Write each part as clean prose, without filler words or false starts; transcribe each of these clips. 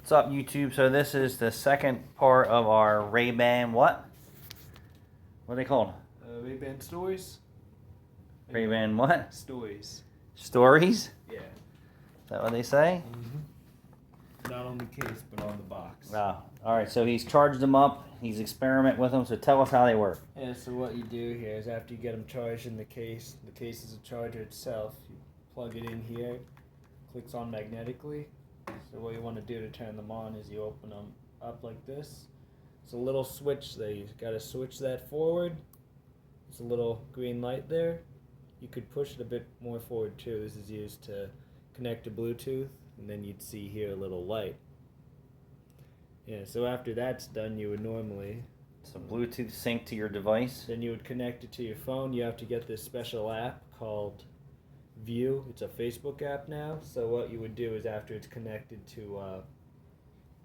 What's up, YouTube? So this is the second part of our Ray-Ban what? What are they called? Ray-Ban Stories? Ray-Ban what? Stories. Stories? Yeah. Is that what they say? Mm-hmm. Not on the case, but on the box. Wow. Alright, so he's charged them up. He's experimenting with them. So tell us how they work. Yeah, so what you do here is after you get them charged in the case is a charger itself. You plug it in here, clicks on magnetically. So what you want to do to turn them on is you open them up like this. It's a little switch there. You got to switch that forward. It's a little green light there. You could push it a bit more forward too. This is used to connect to Bluetooth, and then you'd see here a little light. Yeah, so after that's done, you would normally... So Bluetooth sync to your device. Then you would connect it to your phone. You have to get this special app called View. It's a Facebook app now. So what you would do is after it's connected to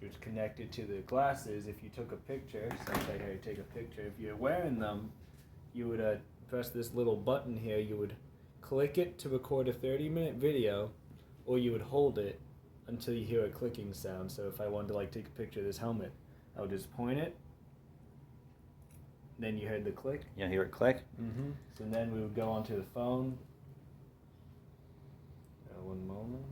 the glasses, if you took a picture, so say here, take a picture. If you're wearing them, you would press this little button here. You would click it to record a 30-minute video, or you would hold it until you hear a clicking sound. So if I wanted to take a picture of this helmet, I would just point it. Then you heard the click. You hear it click? Mm-hmm. So then we would go onto the phone. One moment.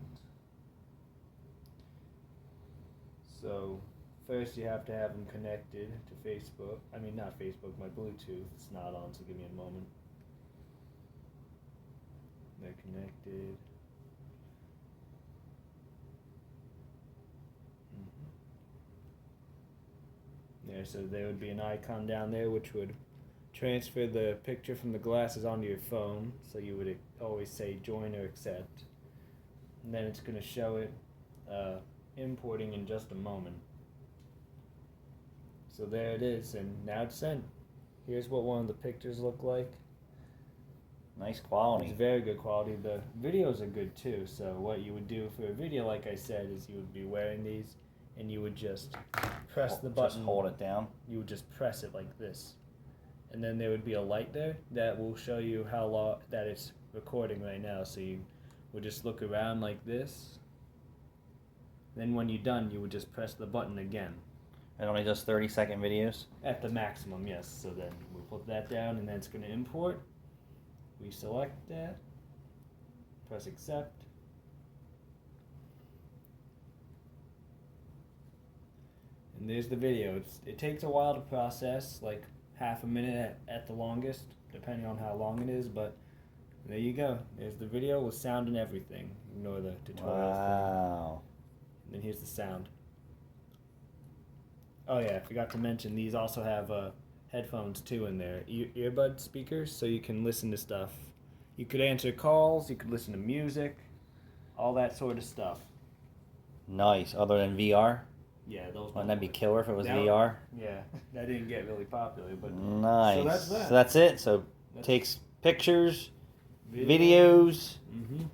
So first you have to have them connected to Facebook. I mean, not Facebook, my Bluetooth. It's not on, so give me a moment. They're connected. There, so there would be an icon down there which would transfer the picture from the glasses onto your phone. So you would always say join or accept. And then it's going to show it importing in just a moment. So there it is, and now it's sent. Here's what one of the pictures look like. Nice quality. It's very good quality. The videos are good too. So what you would do for a video, like I said, is you would be wearing these, and you would just press the button. Just hold it down. You would just press it like this, and then there would be a light there that will show you how long that it's recording right now. So you would just look around like this. Then when you're done, you would just press the button again. It only does 30-second videos? At the maximum, yes. So then we'll put that down, and then it's going to import. We select that. Press accept. And there's the video. It takes a while to process, like half a minute at the longest, depending on how long it is, but there you go. There's the video with sound and everything. Ignore the tutorial. Wow. And then here's the sound. Oh yeah, I forgot to mention these also have headphones too in there. Earbud speakers, so you can listen to stuff. You could answer calls, you could listen to music, all that sort of stuff. Nice. Other than VR? Yeah, those. Wouldn't that be killer if it was that VR? Yeah, that didn't get really popular, but nice. So that's that. So that's it. So takes pictures, videos. Mm-hmm.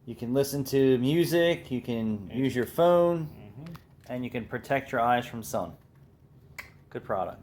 You can listen to music. You can use your phone, Mm-hmm. and you can protect your eyes from sun. Good product.